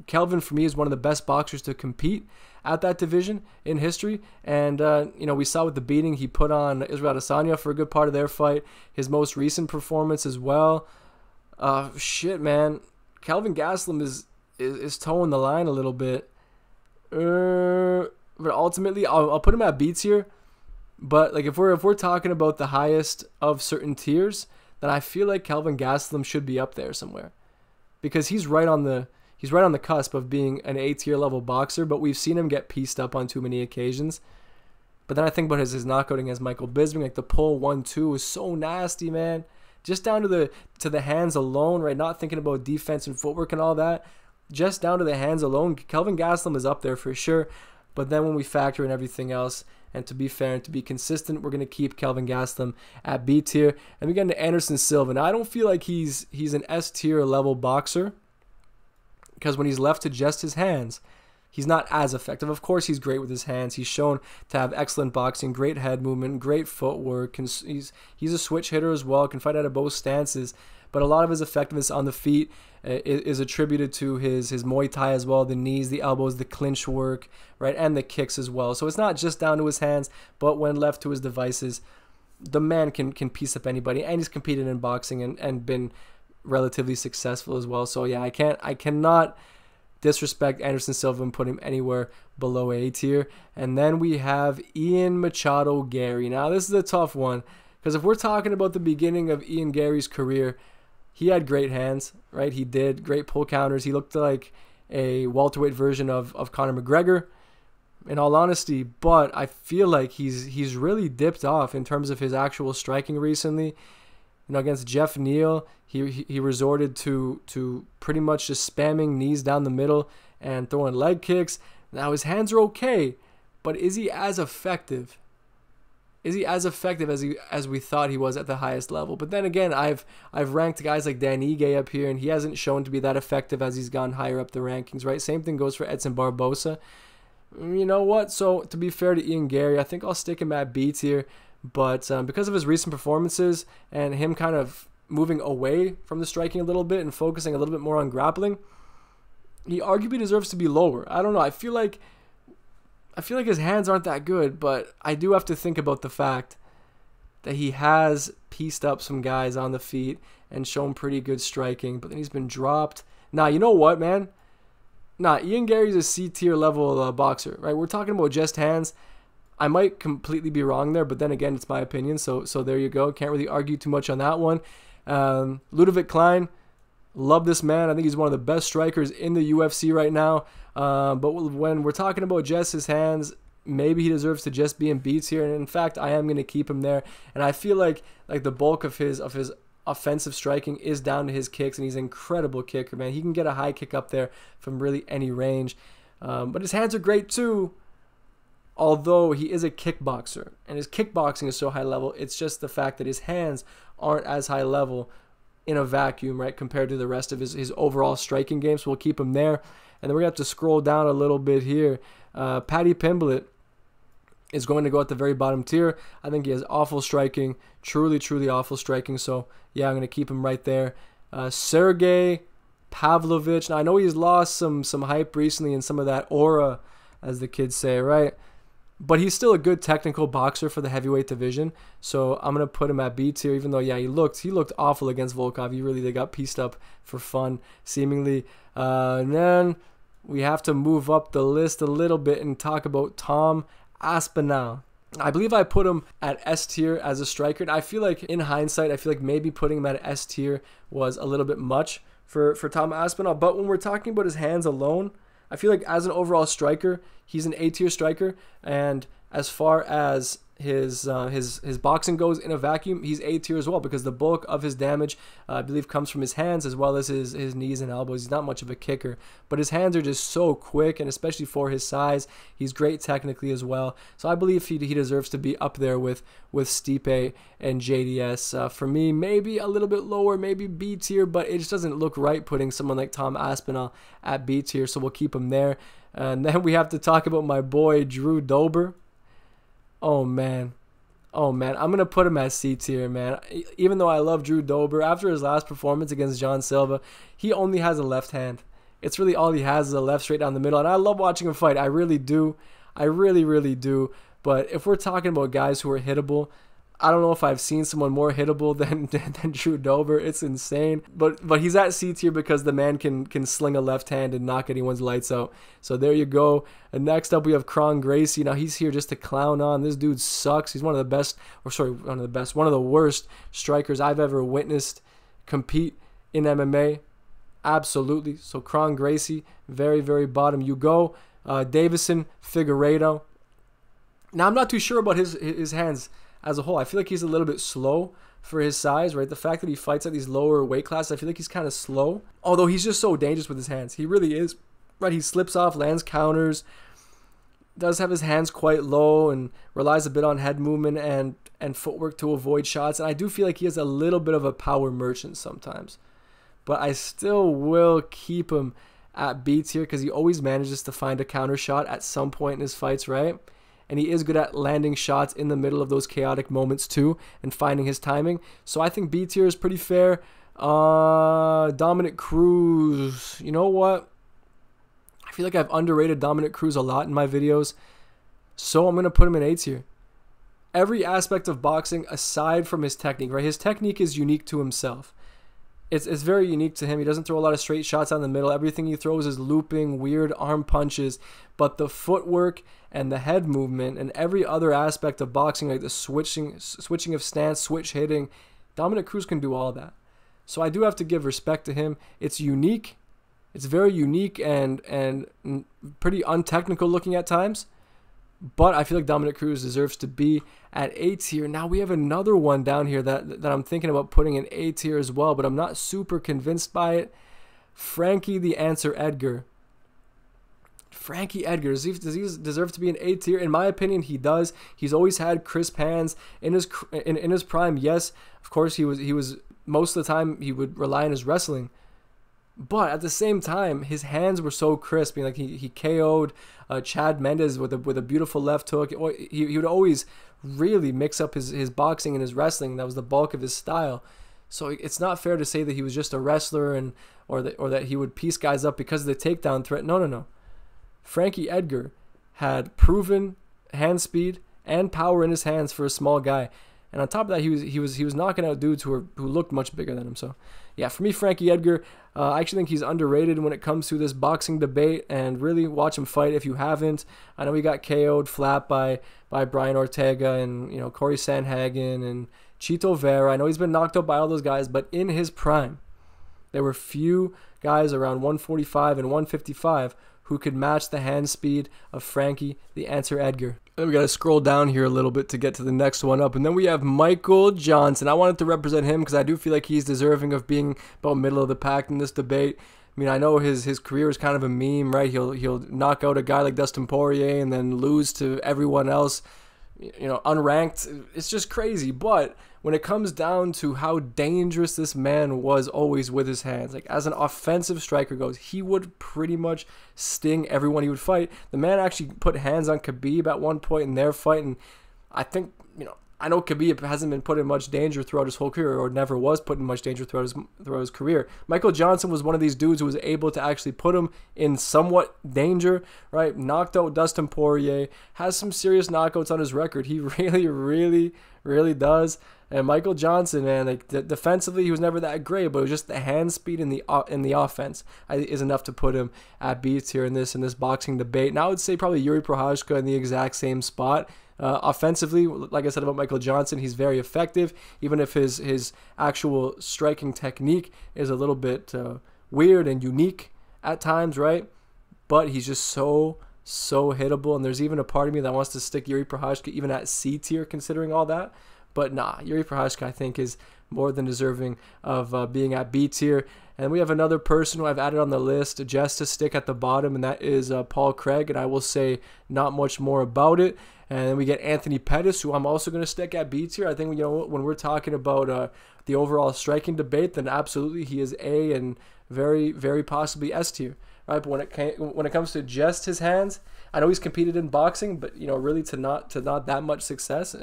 Kelvin, for me, is one of the best boxers to compete at that division in history. And, we saw with the beating he put on Israel Adesanya for a good part of their fight. His most recent performance as well. Shit, man. Kelvin Gastelum is towing the line a little bit. But ultimately, I'll put him at B tier. But like if we're talking about the highest of certain tiers, then I feel like Kelvin Gastelum should be up there somewhere. Because he's right on the cusp of being an A-tier level boxer, but we've seen him get pieced up on too many occasions. But then I think about his knockout against Michael Bisping, like the pull 1-2 was so nasty, man. Just down to the hands alone, right? Not thinking about defense and footwork and all that. Just down to the hands alone, Kelvin Gastelum is up there for sure. But then when we factor in everything else, and to be fair and to be consistent, we're going to keep Kelvin Gastelum at B tier. And we get into Anderson Silva. Now, I don't feel like he's an S tier level boxer, because when he's left to just his hands, he's not as effective. Of course, he's great with his hands. He's shown to have excellent boxing, great head movement, great footwork. He's a switch hitter as well, can fight out of both stances. But a lot of his effectiveness on the feet is attributed to his Muay Thai as well, the knees, the elbows, the clinch work, right, and the kicks as well. So it's not just down to his hands, but when left to his devices, the man can piece up anybody, and he's competed in boxing and been relatively successful as well. So yeah, I cannot disrespect Anderson Silva and put him anywhere below A tier. And then we have Ian Machado Gary. Now this is a tough one, because if we're talking about the beginning of Ian Gary's career, he had great hands, right? He did great pull counters. He looked like a welterweight version of Conor McGregor, in all honesty. But I feel like he's really dipped off in terms of his actual striking recently. Against Jeff Neal, he resorted to pretty much just spamming knees down the middle and throwing leg kicks. Now his hands are okay, but is he as effective? Is he as effective as we thought he was at the highest level? But then again, I've ranked guys like Dan Ige up here, and he hasn't shown to be that effective as he's gone higher up the rankings, right? Same thing goes for Edson Barbosa. You know what? So to be fair to Ian Gary, I think I'll stick him at B tier. But because of his recent performances and him kind of moving away from the striking a little bit and focusing a little bit more on grappling, he arguably deserves to be lower. I don't know. I feel like his hands aren't that good, but I do have to think about the fact that he has pieced up some guys on the feet and shown pretty good striking, but then he's been dropped. Now, you know what, man? Ian Gary's a C tier level boxer, right? We're talking about just hands. I might completely be wrong there, but then again, it's my opinion, so there you go. Can't really argue too much on that one. Ludovic Klein, Love this man. I think he's one of the best strikers in the UFC right now. But when we're talking about just his hands, maybe he deserves to just be in B tier. And in fact, I am going to keep him there. And I feel like the bulk of his offensive striking is down to his kicks, and he's an incredible kicker, man. He can get a high kick up there from really any range. But his hands are great too, although he is a kickboxer, and his kickboxing is so high level. It's just the fact that his hands aren't as high level in a vacuum, right, compared to the rest of his overall striking game. So we'll keep him there. And then we're going to have to scroll down a little bit here. Paddy Pimblett is going to go at the very bottom tier. I think he has awful striking, truly awful striking. So yeah, I'm going to keep him right there. Sergey Pavlovich. Now I know he's lost some hype recently and some of that aura, as the kids say, right? But he's still a good technical boxer for the heavyweight division. So I'm going to put him at B tier, even though, yeah, he looked awful against Volkov. They got pieced up for fun, seemingly. And then we have to move up the list a little bit and talk about Tom Aspinall. I believe I put him at S tier as a striker. And I feel like, in hindsight, I feel like maybe putting him at S tier was a little bit much for Tom Aspinall. But when we're talking about his hands alone, I feel like as an overall striker, he's an A tier striker, and as far as his boxing goes in a vacuum, he's A tier as well, because the bulk of his damage, I believe, comes from his hands as well as his knees and elbows. He's not much of a kicker, but his hands are just so quick, and especially for his size, he's great technically as well. So I believe he deserves to be up there with Stipe and JDS. For me, maybe a little bit lower, maybe B tier, but it just doesn't look right putting someone like Tom Aspinall at B tier, so we'll keep him there. And then we have to talk about my boy Drew Dober. Oh man, I'm going to put him at C tier, man. Even though I love Drew Dober, after his last performance against John Silva, he only has a left hand. It's really all he has is a left straight down the middle, and I love watching him fight. I really do. I really do. But if we're talking about guys who are hittable, I don't know if I've seen someone more hittable than Drew Dober. It's insane. But he's at C tier because the man can sling a left hand and knock anyone's lights out. So there you go. And next up we have Kron Gracie. Now he's here just to clown on. This dude sucks. He's one of the worst strikers I've ever witnessed compete in MMA. Absolutely. So Kron Gracie, very bottom you go. Davison Figueiredo. Now I'm not too sure about his hands as a whole. I feel like he's a little bit slow for his size, right? The fact that he fights at these lower weight classes, I feel like he's kind of slow. Although he's just so dangerous with his hands. He really is, right? He slips off, lands counters, does have his hands quite low, and relies a bit on head movement and footwork to avoid shots. And I do feel like he has a little bit of a power merchant sometimes. But I still will keep him at B tier because he always manages to find a counter shot at some point in his fights, right? And he is good at landing shots in the middle of those chaotic moments too and finding his timing. So I think B tier is pretty fair. Dominic Cruz. You know what? I feel like I've underrated Dominic Cruz a lot in my videos. So I'm going to put him in A tier. Every aspect of boxing aside from his technique, right? His technique is unique to himself. It's very unique to him. He doesn't throw a lot of straight shots down the middle. Everything he throws is looping, weird arm punches. But the footwork and the head movement and every other aspect of boxing, like the switching of stance, switch hitting, Dominic Cruz can do all that. So I do have to give respect to him. It's unique. It's very unique and pretty untechnical looking at times. But I feel like Dominic Cruz deserves to be at A tier. Now we have another one down here that I'm thinking about putting in A tier as well, but I'm not super convinced by it. Frankie the Answer Edgar. Frankie Edgar, does he deserve to be an A tier? In my opinion, he does. He's always had crisp hands in his prime. Yes, of course he was most of the time he would rely on his wrestling. But at the same time, his hands were so crisp. Like he KO'd Chad Mendes with a beautiful left hook. He would always really mix up his boxing and his wrestling. That was the bulk of his style. So it's not fair to say that he was just a wrestler or that he would piece guys up because of the takedown threat. No. Frankie Edgar had proven hand speed and power in his hands for a small guy. And on top of that, he was knocking out dudes who looked much bigger than him. So, yeah, for me, Frankie Edgar, I actually think he's underrated when it comes to this boxing debate. And really watch him fight if you haven't. I know he got KO'd flat by Brian Ortega and Corey Sandhagen and Chito Vera. I know he's been knocked out by all those guys, but in his prime, There were few guys around 145 and 155 who could match the hand speed of Frankie the Answer Edgar. Then we got to scroll down here a little bit to get to the next one up. And then we have Michael Johnson. I wanted to represent him because I do feel like he's deserving of being about middle of the pack in this debate. I mean, I know his career is kind of a meme, right? He'll knock out a guy like Dustin Poirier and then lose to everyone else, unranked. It's just crazy. But when it comes down to how dangerous this man was always with his hands, like as an offensive striker goes, he would pretty much sting everyone he would fight. The man actually put hands on Khabib at one point in their fight, and I think, I know Khabib hasn't been put in much danger throughout his whole career, or never was put in much danger throughout his career. Michael Johnson was one of these dudes who was able to actually put him in somewhat danger, right? Knocked out Dustin Poirier, has some serious knockouts on his record. He really, really, really does. And Michael Johnson, man, like defensively, he was never that great, but it was just the hand speed in the offense is enough to put him at B tier in this boxing debate. And I would say probably Yuri Prochazka in the exact same spot. Offensively, like I said about Michael Johnson, he's very effective, even if his actual striking technique is a little bit weird and unique at times, right? But he's just so hittable, and there's even a part of me that wants to stick Yuri Prochazka even at C tier considering all that. But nah, Yuri Prochazka, I think, is more than deserving of being at B tier. And we have another person who I've added on the list just to stick at the bottom, and that is Paul Craig, and I will say not much more about it. And then we get Anthony Pettis, who I'm also going to stick at B tier. I think, when we're talking about the overall striking debate, then absolutely he is A and very, very possibly S tier, right? But when it comes to just his hands, I know he's competed in boxing, but really to not that much success,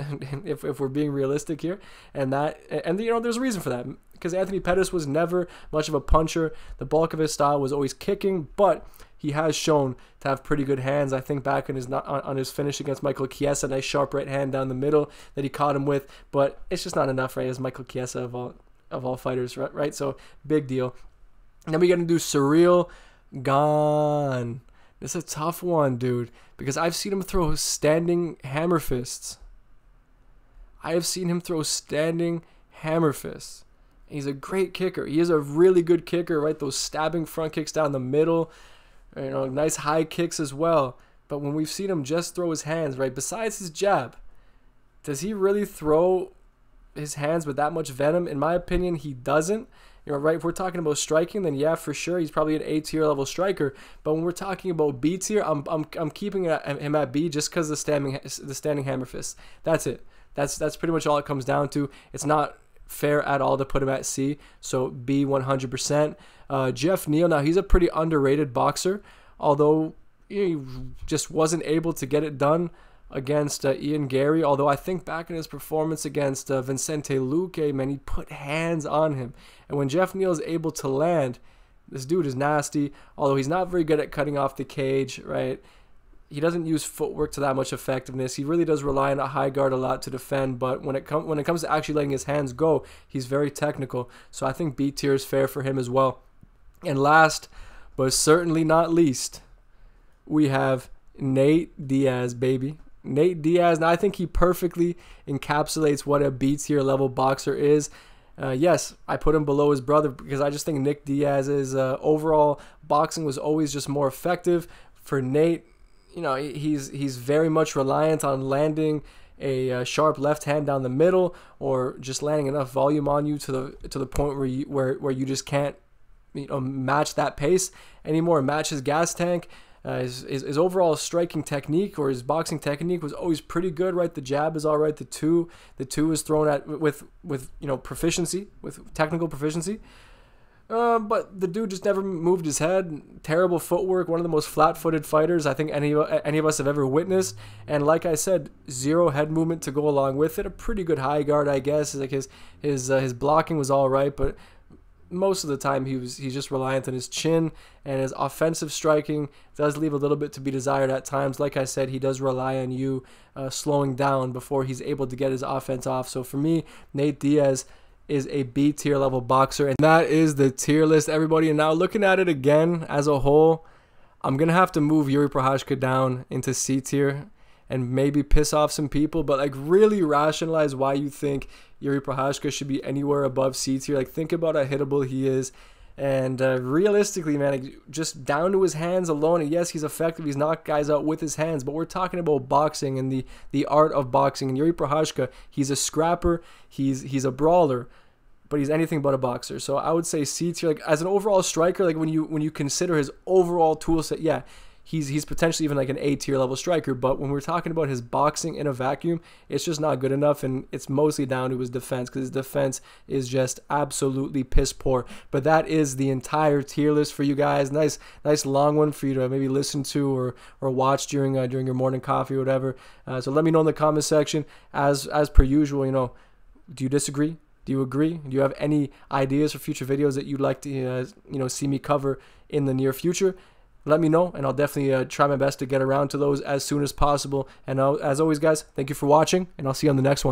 if we're being realistic here, and there's a reason for that, because Anthony Pettis was never much of a puncher. The bulk of his style was always kicking, but he has shown to have pretty good hands. I think back on his finish against Michael Chiesa, nice sharp right hand down the middle that he caught him with, but it's just not enough, right? As Michael Chiesa of all fighters, right? So big deal. And then we're gonna do Ciryl Gane. It's a tough one, dude, because I've seen him throw standing hammer fists. He's a great kicker. He is a really good kicker, right? Those stabbing front kicks down the middle. Nice high kicks as well. But when we've seen him just throw his hands, right, besides his jab, does he really throw his hands with that much venom? In my opinion, he doesn't. Right, if we're talking about striking, then yeah, for sure, he's probably an A tier level striker. But when we're talking about B tier, I'm keeping him at B just because the standing hammer fist. That's it. That's pretty much all it comes down to. It's not fair at all to put him at C, so B 100%. Jeff Neal, now he's a pretty underrated boxer, although he just wasn't able to get it done against Ian Gary. Although I think back in his performance against Vicente Luque, man, he put hands on him. And when Jeff Neal is able to land, this dude is nasty. Although he's not very good at cutting off the cage, right? He doesn't use footwork to that much effectiveness. He really does rely on a high guard a lot to defend. But when it comes to actually letting his hands go, he's very technical. So I think B tier is fair for him as well. And last, but certainly not least, we have Nate Diaz, baby. Nate Diaz, now I think he perfectly encapsulates what a B tier level boxer is. Yes, I put him below his brother because I just think Nick Diaz's overall boxing was always just more effective. For Nate, he's very much reliant on landing a sharp left hand down the middle, or just landing enough volume on you to the point where you just can't match that pace anymore, match his gas tank. His overall striking technique, or his boxing technique, was always pretty good, right? The jab is all right. The two is thrown at with proficiency, with technical proficiency. But the dude just never moved his head. Terrible footwork. One of the most flat-footed fighters I think any of us have ever witnessed. And like I said, zero head movement to go along with it. A pretty good high guard, I guess. Like his blocking was all right, but most of the time he's just reliant on his chin, and his offensive striking does leave a little bit to be desired at times. Like I said, he does rely on you slowing down before he's able to get his offense off. So for me, Nate Diaz is a B tier level boxer, and that is the tier list, everybody. And now looking at it again as a whole, I'm gonna have to move Yuri Prochazka down into C tier and maybe piss off some people, but like really rationalize why you think Yuri Prochazka should be anywhere above C tier. Like, think about how hittable he is. And realistically, man, like, just down to his hands alone, and yes, he's effective. He's knocked guys out with his hands, but we're talking about boxing and the art of boxing. And Yuri Prochazka, he's a scrapper, he's a brawler, but he's anything but a boxer. So I would say C tier. Like as an overall striker, like when you consider his overall tool set, yeah, he's potentially even like an A tier level striker. But when we're talking about his boxing in a vacuum, it's just not good enough, and it's mostly down to his defense, because his defense is just absolutely piss poor. But that is the entire tier list for you guys. Nice long one for you to maybe listen to or watch during your morning coffee or whatever. So let me know in the comment section. As per usual, do you disagree? Do you agree? Do you have any ideas for future videos that you'd like to see me cover in the near future? Let me know, and I'll definitely try my best to get around to those as soon as possible. And as always, guys, thank you for watching, and I'll see you on the next one.